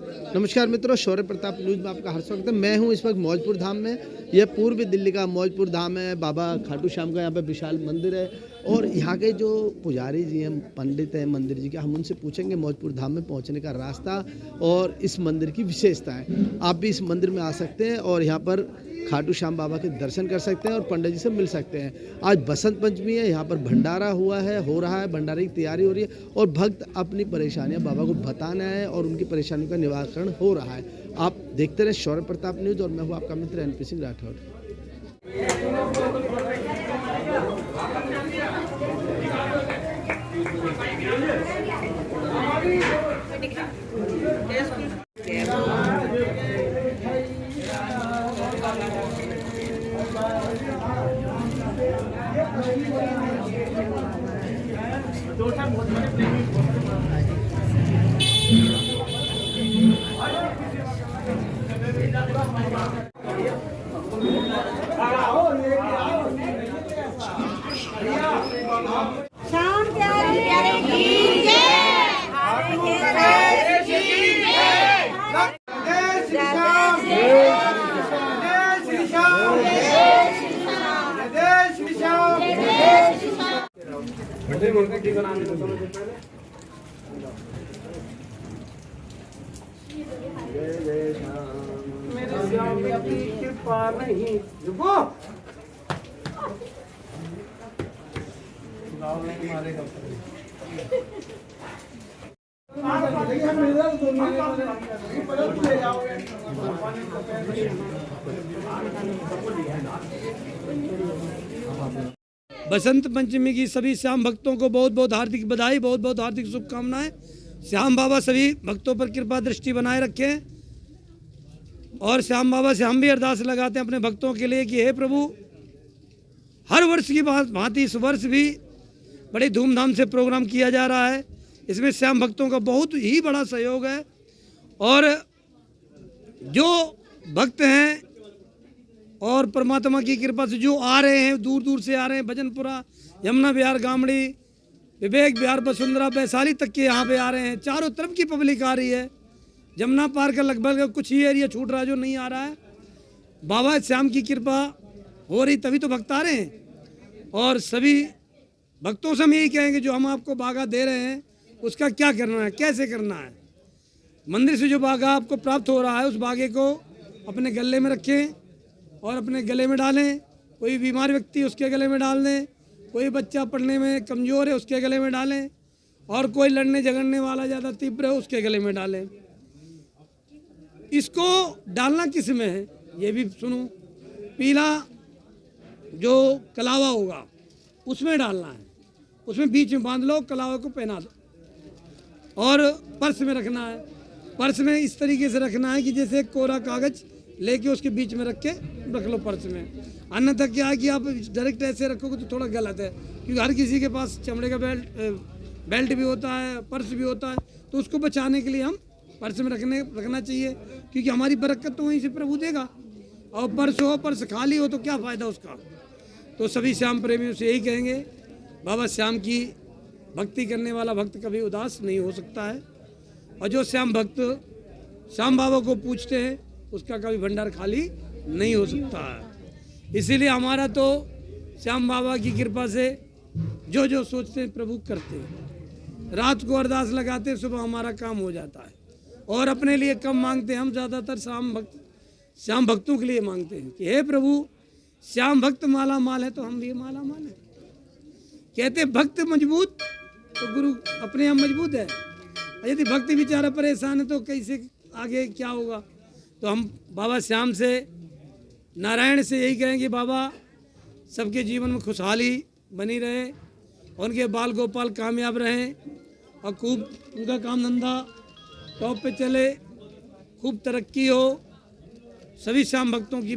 नमस्कार मित्रों, शौर्य प्रताप न्यूज में आपका हर स्वागत है। मैं हूं इस वक्त मौजपुर धाम में। यह पूर्वी दिल्ली का मौजपुर धाम है। बाबा खाटू श्याम का यहाँ पे विशाल मंदिर है और यहाँ के जो पुजारी जी हैं, पंडित हैं मंदिर जी के, हम उनसे पूछेंगे मौजपुर धाम में पहुँचने का रास्ता और इस मंदिर की विशेषता है। आप भी इस मंदिर में आ सकते हैं और यहाँ पर खाटू श्याम बाबा के दर्शन कर सकते हैं और पंडित जी से मिल सकते हैं। आज बसंत पंचमी है, यहाँ पर भंडारा हो रहा है, भंडारे की तैयारी हो रही है और भक्त अपनी परेशानियाँ बाबा को बताना है और उनकी परेशानियों का निवारण हो रहा है। आप देखते रहे शौर्य प्रताप न्यूज और मैं हूँ आपका मित्र एनपी सिंह राठौर। श्याम प्यारे की जय। जय श्री श्याम। मेरे श्याम की कृपा नहीं रुको नहीं मारेगा। बसंत पंचमी की सभी श्याम भक्तों को बहुत बहुत हार्दिक बधाई, बहुत बहुत हार्दिक शुभकामनाएं। श्याम बाबा सभी भक्तों पर कृपा दृष्टि बनाए रखें और श्याम बाबा से हम भी अरदास लगाते हैं अपने भक्तों के लिए कि हे प्रभु, हर वर्ष की भांति इस वर्ष भी बड़े धूमधाम से प्रोग्राम किया जा रहा है। इसमें श्याम भक्तों का बहुत ही बड़ा सहयोग है और जो भक्त हैं और परमात्मा की कृपा से जो आ रहे हैं, दूर दूर से आ रहे हैं, भजनपुरा, यमुना विहार, गामड़ी, विवेक विहार, वसुंधरा, वैशाली तक के यहाँ पे आ रहे हैं। चारों तरफ की पब्लिक आ रही है। जमुना पार का लगभग कुछ ही एरिया छूट रहा है जो नहीं आ रहा है। बाबा श्याम की कृपा हो रही तभी तो भक्त आ रहे हैं। और सभी भक्तों से हम यही कहेंगे, जो हम आपको बागा दे रहे हैं उसका क्या करना है, कैसे करना है। मंदिर से जो बागा आपको प्राप्त हो रहा है उस बागे को अपने गले में रखें और अपने गले में डालें। कोई बीमार व्यक्ति उसके गले में डाल दें, कोई बच्चा पढ़ने में कमज़ोर है उसके गले में डालें और कोई लड़ने झगड़ने वाला ज़्यादा तीव्र है उसके गले में डालें। इसको डालना किस में है ये भी सुनो। पीला जो कलावा होगा उसमें डालना है, उसमें बीच में बांध लो, कलावा को पहना दो और पर्स में रखना है। पर्स में इस तरीके से रखना है कि जैसे कोरा कागज लेके उसके बीच में रख के रख लो पर्स में। अन्यथा क्या है कि आप डायरेक्ट ऐसे रखोगे तो थोड़ा गलत है, क्योंकि हर किसी के पास चमड़े का बेल्ट भी होता है, पर्स भी होता है, तो उसको बचाने के लिए हम पर्स में रखना चाहिए, क्योंकि हमारी बरकत तो वहीं से प्रभु देगा। और पर्स खाली हो तो क्या फ़ायदा उसका। तो सभी श्याम प्रेमियों से यही कहेंगे, बाबा श्याम की भक्ति करने वाला भक्त कभी उदास नहीं हो सकता है और जो श्याम भक्त श्याम बाबा को पूछते हैं उसका कभी भंडार खाली नहीं हो सकता है। इसीलिए हमारा तो श्याम बाबा की कृपा से जो जो सोचते हैं प्रभु करते हैं। रात को अरदास लगाते हैं, सुबह हमारा काम हो जाता है और अपने लिए कम मांगते हैं। हम ज़्यादातर श्याम भक्तों के लिए मांगते हैं कि हे प्रभु, श्याम भक्त माला माल है तो हम भी माला माल है। कहते भक्त मजबूत तो गुरु अपने आप मजबूत है। यदि भक्त बेचारा परेशान है तो कैसे आगे क्या होगा। तो हम बाबा श्याम से, नारायण से यही कहेंगे, बाबा सबके जीवन में खुशहाली बनी रहे, उनके बाल गोपाल कामयाब रहें और खूब उनका काम धंधा टॉप पे चले, खूब तरक्की हो। सभी श्याम भक्तों की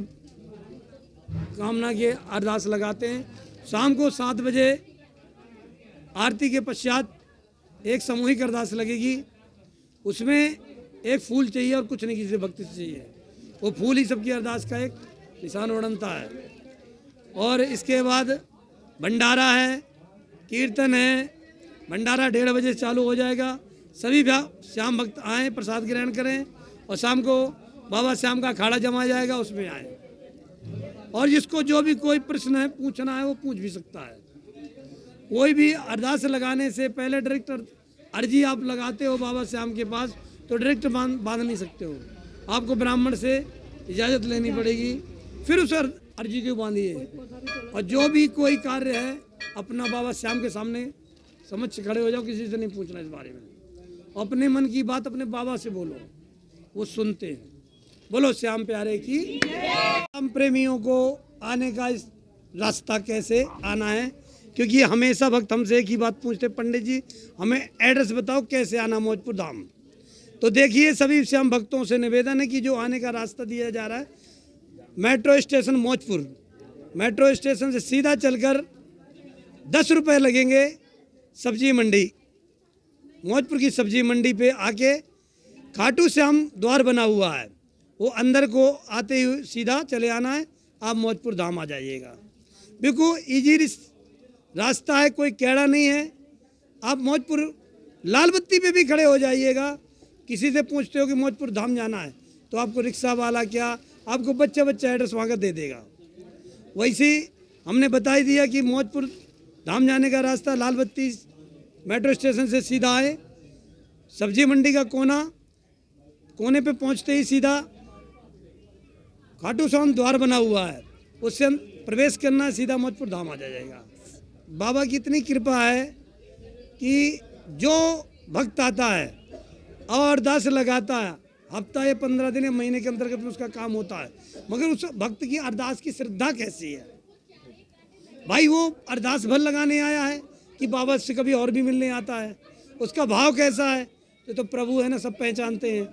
कामना के अरदास लगाते हैं। शाम को 7 बजे आरती के पश्चात एक सामूहिक अरदास लगेगी। उसमें एक फूल चाहिए और कुछ नहीं किसी भक्ति से चाहिए। वो फूल ही सबकी अरदास का एक निशान बनता है। और इसके बाद भंडारा है, कीर्तन है। भंडारा 1:30 बजे चालू हो जाएगा। सभी श्याम भक्त आएँ, प्रसाद ग्रहण करें और शाम को बाबा श्याम का अखाड़ा जमा जाएगा, उसमें आए। और जिसको जो भी कोई प्रश्न है पूछना है वो पूछ भी सकता है। कोई भी अरदास लगाने से पहले डायरेक्ट अर्जी आप लगाते हो बाबा श्याम के पास तो डायरेक्ट बांध नहीं सकते हो, आपको ब्राह्मण से इजाज़त लेनी पड़ेगी, फिर उस अर्जी को बांधिए। और जो भी कोई कार्य है अपना बाबा श्याम के सामने समक्ष खड़े हो जाओ, किसी से नहीं पूछना इस बारे में। अपने मन की बात अपने बाबा से बोलो, वो सुनते हैं। बोलो श्याम प्यारे की। श्याम प्रेमियों को आने का इस रास्ता कैसे आना है, क्योंकि हमेशा भक्त हमसे एक ही बात पूछते, पंडित जी हमें एड्रेस बताओ कैसे आना मौजपुर धाम। तो देखिए सभी श्याम भक्तों से निवेदन है कि जो आने का रास्ता दिया जा रहा है, metro station Maujpur, metro station से सीधा चलकर 10 रुपये लगेंगे सब्जी मंडी, मौजपुर की सब्जी मंडी पे आके खाटू श्याम द्वार बना हुआ है, वो अंदर को आते हुए सीधा चले आना है, आप मौजपुर धाम आ जाइएगा। बिल्कुल ईजी रास्ता है, कोई कैड़ा नहीं है। आप मौजपुर लाल बत्ती पे भी खड़े हो जाइएगा, किसी से पूछते हो कि मौजपुर धाम जाना है तो आपको रिक्शा वाला क्या आपको बच्चा एड्रेस वहाँ का दे देगा। वैसे ही हमने बता ही दिया कि मौजपुर धाम जाने का रास्ता लाल बत्ती मेट्रो स्टेशन से सीधा आए, सब्जी मंडी का कोने पे पहुँचते ही सीधा खाटू श्याम द्वार बना हुआ है, उससे प्रवेश करना है, सीधा मौजपुर धाम आ जाएगा। बाबा की इतनी कृपा है कि जो भक्त आता है और अरदास लगाता है, हफ्ता या 15 दिन या महीने के अंतर्गत उसका काम होता है, मगर उस भक्त की अरदास की श्रद्धा कैसी है भाई, वो अरदास भर लगाने आया है कि बाबा से कभी और भी मिलने आता है, उसका भाव कैसा है, तो प्रभु है ना, सब पहचानते हैं।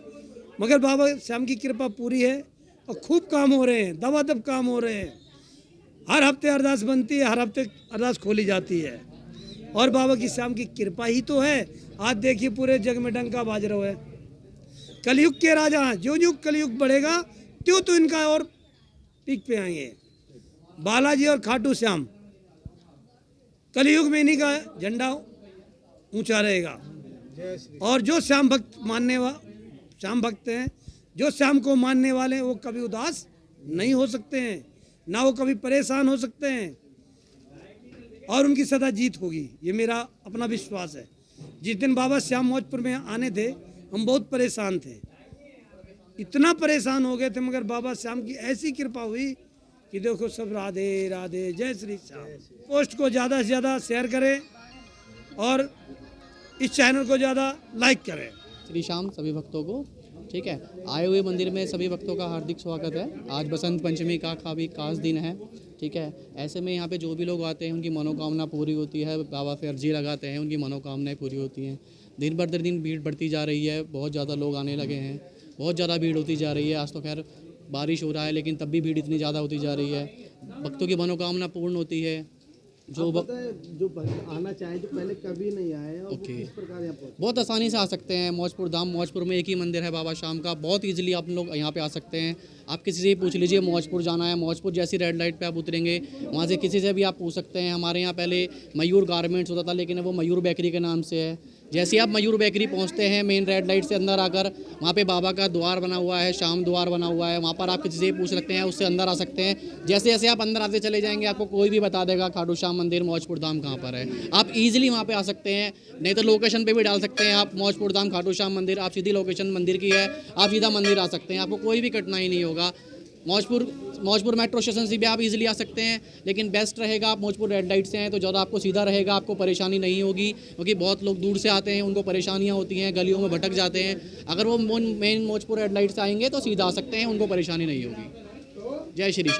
मगर बाबा श्याम की कृपा पूरी है और खूब काम हो रहे हैं, दबादब काम हो रहे हैं। हर हफ्ते अरदास बनती है, हर हफ्ते अरदास खोली जाती है, और बाबा की श्याम की कृपा ही तो है। आज देखिए पूरे जग में डंका बाज रहा है, कलयुग के राजा हैं, जो जो कलयुग बढ़ेगा त्यों तो इनका और पीक पे आएंगे। बालाजी और खाटू श्याम, कलयुग में इन्हीं का झंडा ऊंचा रहेगा। और जो श्याम भक्त हैं, जो श्याम को मानने वाले हैं, वो कभी उदास नहीं हो सकते हैं, ना वो कभी परेशान हो सकते हैं, और उनकी सदा जीत होगी, ये मेरा अपना विश्वास है। जिस दिन बाबा श्याम मौजपुर में आने थे हम बहुत परेशान थे, इतना परेशान हो गए थे, मगर बाबा श्याम की ऐसी कृपा हुई कि देखो सब राधे राधे जय श्री श्याम। पोस्ट को ज़्यादा से ज़्यादा शेयर करें और इस चैनल को ज़्यादा लाइक करें। श्री श्याम सभी भक्तों को, ठीक है, आए हुए मंदिर में सभी भक्तों का हार्दिक स्वागत है। आज बसंत पंचमी का काफ़ी खास दिन है, ठीक है। ऐसे में यहाँ पे जो भी लोग आते हैं उनकी मनोकामना पूरी होती है, बाबा पे अर्जी लगाते हैं, उनकी मनोकामनाएं पूरी होती हैं। दिन भर दिन भीड़ बढ़ती जा रही है, बहुत ज़्यादा लोग आने लगे हैं, बहुत ज़्यादा भीड़ होती जा रही है। आज तो खैर बारिश हो रहा है लेकिन तब भी भीड़ इतनी ज़्यादा होती जा रही है, भक्तों की मनोकामना पूर्ण होती है। जो भक्त आना चाहें जो पहले कभी नहीं आए और ओके, किस प्रकार यहाँ पहुँचे? बहुत आसानी से आ सकते हैं मौजपुर धाम। मौजपुर में एक ही मंदिर है बाबा श्याम का, बहुत इजीली आप लोग यहाँ पे आ सकते हैं। आप किसी से पूछ लीजिए मौजपुर जाना है, मौजपुर जैसी रेड लाइट पे आप उतरेंगे, वहाँ से किसी से भी आप पूछ सकते हैं। हमारे यहाँ पहले मयूर गारमेंट्स होता था लेकिन वो मयूर बेकरी के नाम से है। जैसे आप मयूर बेकरी पहुँचते हैं मेन रेड लाइट से अंदर आकर, वहाँ पे बाबा का द्वार बना हुआ है, श्याम द्वार बना हुआ है, वहाँ पर आप किसी से पूछ सकते हैं, उससे अंदर आ सकते हैं। जैसे जैसे आप अंदर आते चले जाएंगे आपको कोई भी बता देगा खाटू श्याम मंदिर मौजपुर धाम कहाँ पर है। आप इजीली वहाँ पे आ सकते हैं, नहीं तो लोकेशन पे भी डाल सकते हैं आप मौजपुर धाम खाटू श्याम मंदिर, आप सीधी लोकेशन मंदिर की है, आप सीधा मंदिर आ सकते हैं, आपको कोई भी कठिनाई नहीं होगा। मौजपुर मेट्रो स्टेशन से भी आप इजीली आ सकते हैं, लेकिन बेस्ट रहेगा आप मौजपुर रेड लाइट से हैं तो ज़्यादा आपको सीधा रहेगा, आपको परेशानी नहीं होगी, क्योंकि बहुत लोग दूर से आते हैं, उनको परेशानियां होती हैं, गलियों में भटक जाते हैं। अगर वो मेन मौजपुर रेड लाइट से आएंगे तो सीधा आ सकते हैं, उनको परेशानी नहीं होगी। जय श्री श्याम।